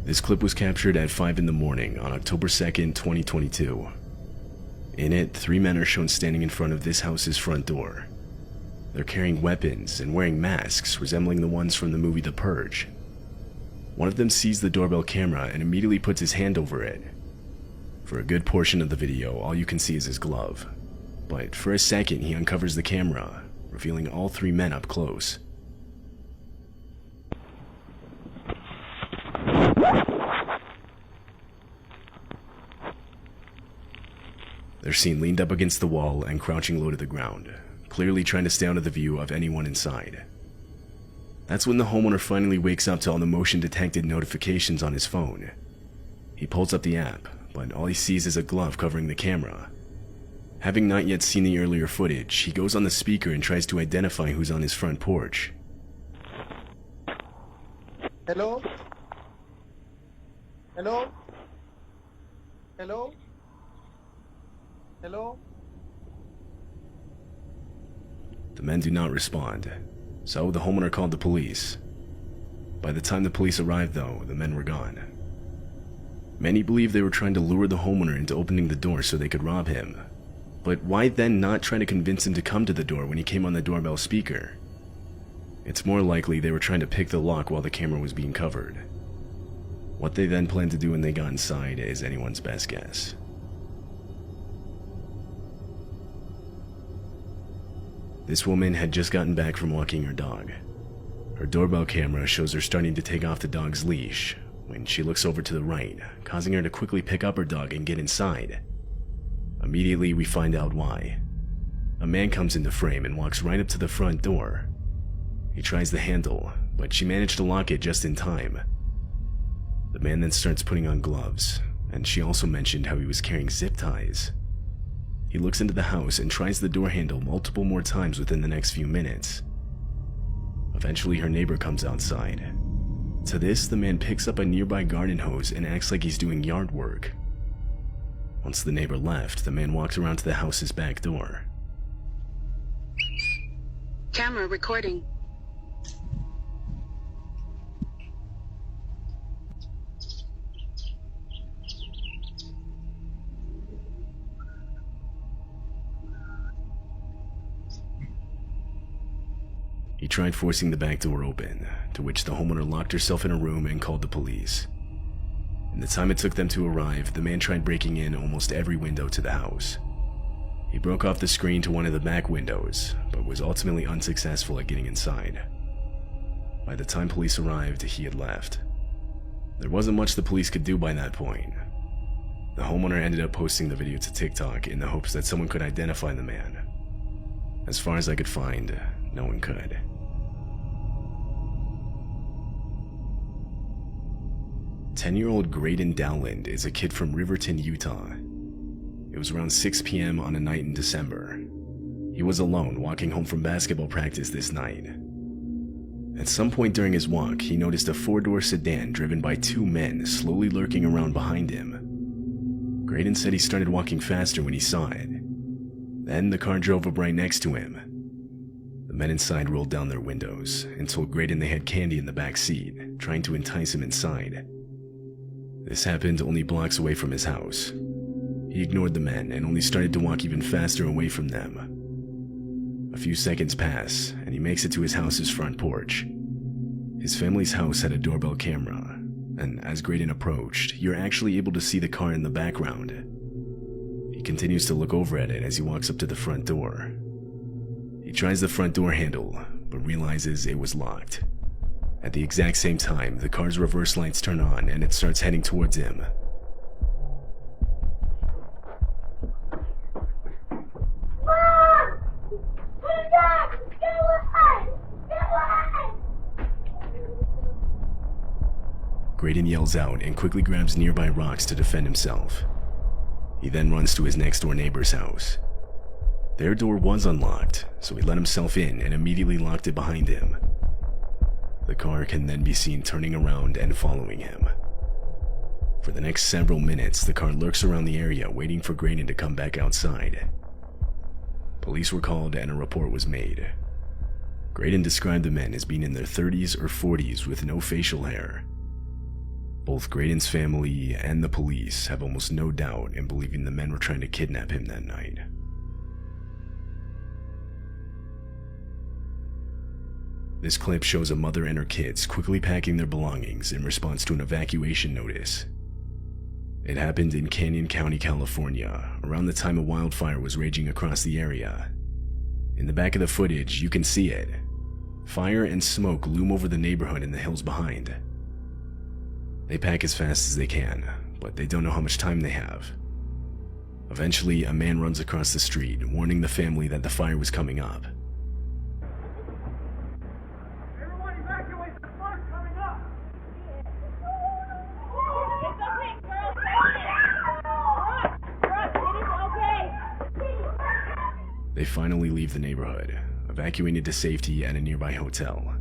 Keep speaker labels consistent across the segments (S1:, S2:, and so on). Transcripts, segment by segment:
S1: This clip was captured at 5 in the morning on October 2nd, 2022. In it, 3 men are shown standing in front of this house's front door. They're carrying weapons and wearing masks resembling the ones from the movie The Purge. One of them sees the doorbell camera and immediately puts his hand over it. For a good portion of the video, all you can see is his glove. But for a second, he uncovers the camera, revealing all 3 men up close. They're seen leaned up against the wall and crouching low to the ground, clearly trying to stay out of the view of anyone inside. That's when the homeowner finally wakes up to all the motion-detected notifications on his phone. He pulls up the app, but all he sees is a glove covering the camera. Having not yet seen the earlier footage, he goes on the speaker and tries to identify who's on his front porch.
S2: Hello? Hello? Hello? Hello?
S1: The men do not respond, so the homeowner called the police. By the time the police arrived, though, the men were gone. Many believe they were trying to lure the homeowner into opening the door so they could rob him. But why then not try to convince him to come to the door when he came on the doorbell speaker? It's more likely they were trying to pick the lock while the camera was being covered. What they then planned to do when they got inside is anyone's best guess. This woman had just gotten back from walking her dog. Her doorbell camera shows her starting to take off the dog's leash when she looks over to the right, causing her to quickly pick up her dog and get inside. Immediately, we find out why. A man comes into frame and walks right up to the front door. He tries the handle, but she managed to lock it just in time. The man then starts putting on gloves, and she also mentioned how he was carrying zip ties. He looks into the house and tries the door handle multiple more times within the next few minutes. Eventually, her neighbor comes outside. To this, the man picks up a nearby garden hose and acts like he's doing yard work. Once the neighbor left, the man walked around to the house's back door.
S3: Camera recording.
S1: He tried forcing the back door open, to which the homeowner locked herself in a room and called the police. In the time it took them to arrive, the man tried breaking in almost every window to the house. He broke off the screen to one of the back windows, but was ultimately unsuccessful at getting inside. By the time police arrived, he had left. There wasn't much the police could do by that point. The homeowner ended up posting the video to TikTok in the hopes that someone could identify the man. As far as I could find, no one could. 10-year-old Graydon Dowland is a kid from Riverton, Utah. It was around 6 p.m. on a night in December. He was alone walking home from basketball practice this night. At some point during his walk, he noticed a 4-door sedan driven by 2 men slowly lurking around behind him. Graydon said he started walking faster when he saw it. Then the car drove up right next to him. The men inside rolled down their windows and told Graydon they had candy in the back seat, trying to entice him inside. This happened only blocks away from his house. He ignored the men and only started to walk even faster away from them. A few seconds pass, and he makes it to his house's front porch. His family's house had a doorbell camera, and as Graydon approached, you're actually able to see the car in the background. He continues to look over at it as he walks up to the front door. He tries the front door handle, but realizes it was locked. At the exact same time, the car's reverse lights turn on and it starts heading towards him. Graydon yells out and quickly grabs nearby rocks to defend himself. He then runs to his next door neighbor's house. Their door was unlocked, so he let himself in and immediately locked it behind him. The car can then be seen turning around and following him. For the next several minutes, the car lurks around the area waiting for Graydon to come back outside. Police were called and a report was made. Graydon described the men as being in their 30s or 40s with no facial hair. Both Graydon's family and the police have almost no doubt in believing the men were trying to kidnap him that night. This clip shows a mother and her kids quickly packing their belongings in response to an evacuation notice. It happened in Canyon County, California, around the time a wildfire was raging across the area. In the back of the footage, you can see it. Fire and smoke loom over the neighborhood and the hills behind. They pack as fast as they can, but they don't know how much time they have. Eventually, a man runs across the street, warning the family that the fire was coming up.
S4: Everyone evacuate, the fire's coming up! It's okay, girl, it is okay!
S1: They finally leave the neighborhood, evacuated to safety at a nearby hotel.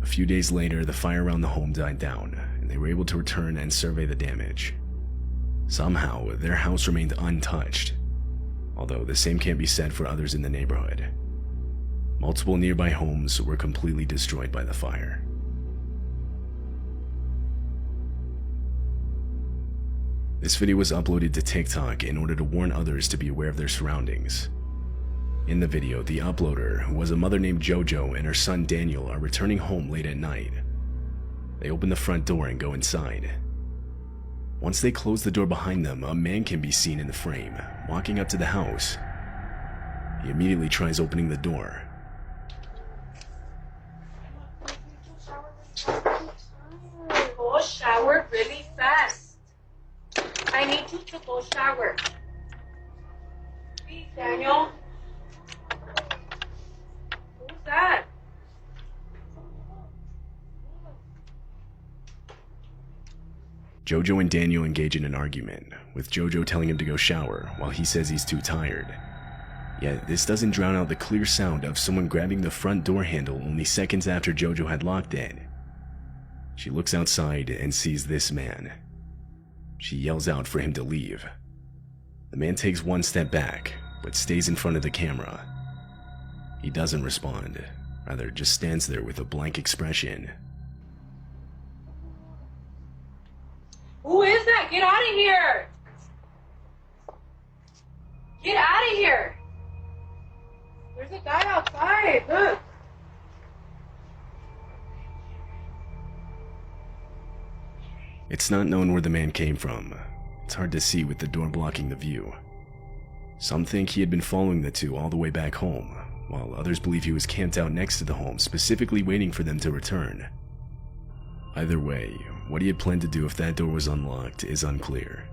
S1: A few days later, the fire around the home died down, and they were able to return and survey the damage. Somehow, their house remained untouched, although the same can't be said for others in the neighborhood. Multiple nearby homes were completely destroyed by the fire. This video was uploaded to TikTok in order to warn others to be aware of their surroundings. In the video, the uploader, who was a mother named JoJo, and her son Daniel are returning home late at night. They open the front door and go inside. Once they close the door behind them, a man can be seen in the frame, walking up to the house. He immediately tries opening the door.
S5: Go shower really fast. I need you to go shower. Please, Daniel. Who's that?
S1: JoJo and Daniel engage in an argument, with JoJo telling him to go shower while he says he's too tired. Yet this doesn't drown out the clear sound of someone grabbing the front door handle only seconds after JoJo had locked it. She looks outside and sees this man. She yells out for him to leave. The man takes one step back, but stays in front of the camera. He doesn't respond, rather just stands there with a blank expression.
S5: Who is that? Get out of here! Get out of here! There's a guy outside, look!
S1: It's not known where the man came from. It's hard to see with the door blocking the view. Some think he had been following the two all the way back home, while others believe he was camped out next to the home, specifically waiting for them to return. Either way, what he had planned to do if that door was unlocked is unclear.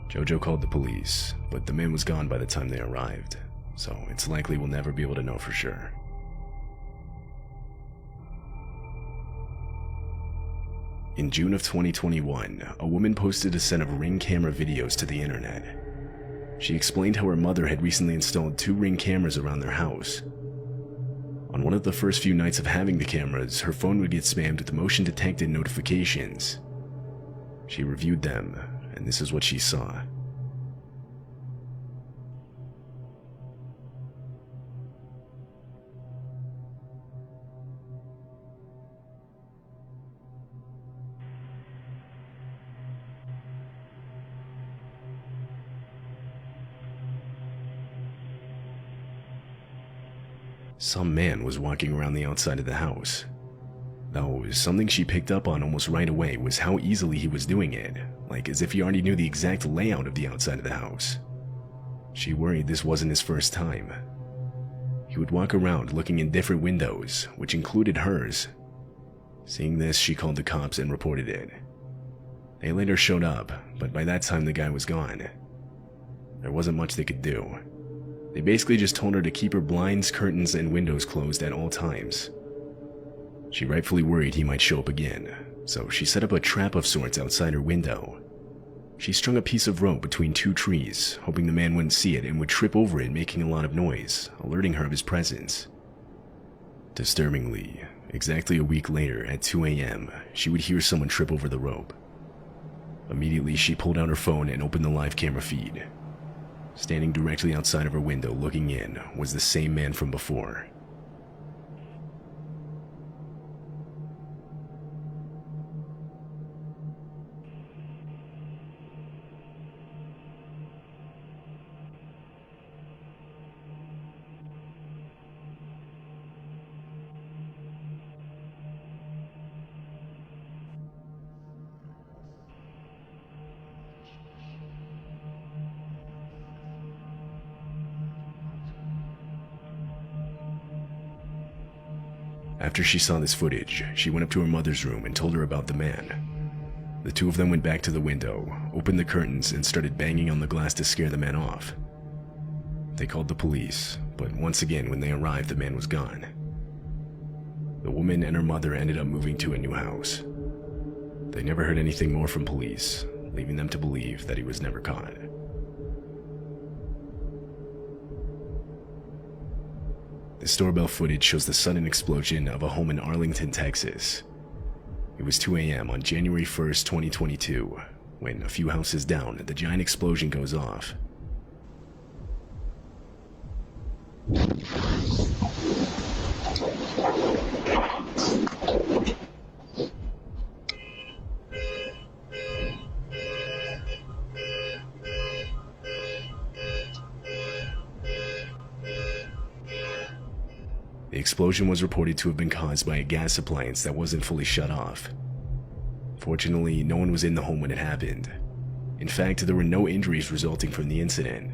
S1: JoJo called the police, but the man was gone by the time they arrived, so it's likely we'll never be able to know for sure. In June of 2021, a woman posted a set of Ring camera videos to the internet. She explained how her mother had recently installed 2 Ring cameras around their house. On one of the first few nights of having the cameras, her phone would get spammed with motion-detected notifications. She reviewed them, and this is what she saw. Some man was walking around the outside of the house. Though something she picked up on almost right away was how easily he was doing it, like as if he already knew the exact layout of the outside of the house. She worried this wasn't his first time. He would walk around looking in different windows, which included hers. Seeing this, she called the cops and reported it. They later showed up, but by that time the guy was gone. There wasn't much they could do. They basically just told her to keep her blinds, curtains, and windows closed at all times. She rightfully worried he might show up again, so she set up a trap of sorts outside her window. She strung a piece of rope between 2 trees, hoping the man wouldn't see it and would trip over it, making a lot of noise, alerting her of his presence. Disturbingly, exactly a week later at 2 a.m., she would hear someone trip over the rope. Immediately, she pulled out her phone and opened the live camera feed. Standing directly outside of her window looking in was the same man from before. After she saw this footage, she went up to her mother's room and told her about the man. The two of them went back to the window, opened the curtains, and started banging on the glass to scare the man off. They called the police, but once again when they arrived, the man was gone. The woman and her mother ended up moving to a new house. They never heard anything more from police, leaving them to believe that he was never caught. This doorbell footage shows the sudden explosion of a home in Arlington, Texas. It was 2 a.m. on January 1st, 2022, when a few houses down, the giant explosion goes off. The explosion was reported to have been caused by a gas appliance that wasn't fully shut off. Fortunately, no one was in the home when it happened. In fact, there were no injuries resulting from the incident.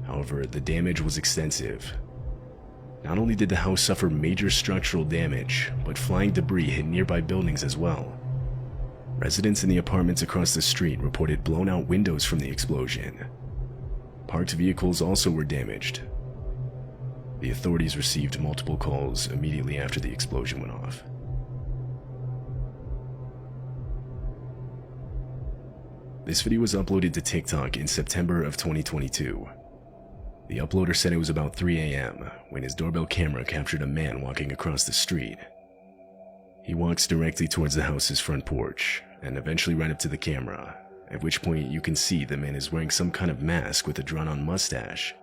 S1: However, the damage was extensive. Not only did the house suffer major structural damage, but flying debris hit nearby buildings as well. Residents in the apartments across the street reported blown-out windows from the explosion. Parked vehicles also were damaged. The authorities received multiple calls immediately after the explosion went off. This video was uploaded to TikTok in September of 2022. The uploader said it was about 3 a.m. when his doorbell camera captured a man walking across the street. He walks directly towards the house's front porch and eventually right up to the camera, at which point you can see the man is wearing some kind of mask with a drawn-on mustache.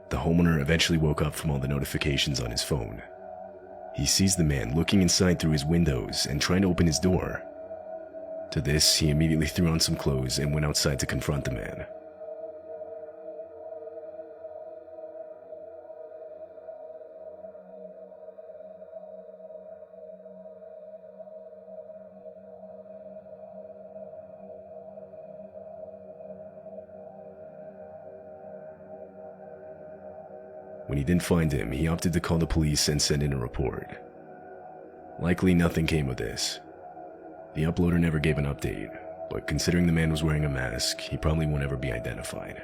S1: The homeowner eventually woke up from all the notifications on his phone. He sees the man looking inside through his windows and trying to open his door. To this, he immediately threw on some clothes and went outside to confront the man. When he didn't find him, he opted to call the police and send in a report. Likely nothing came of this. The uploader never gave an update, but considering the man was wearing a mask, he probably won't ever be identified.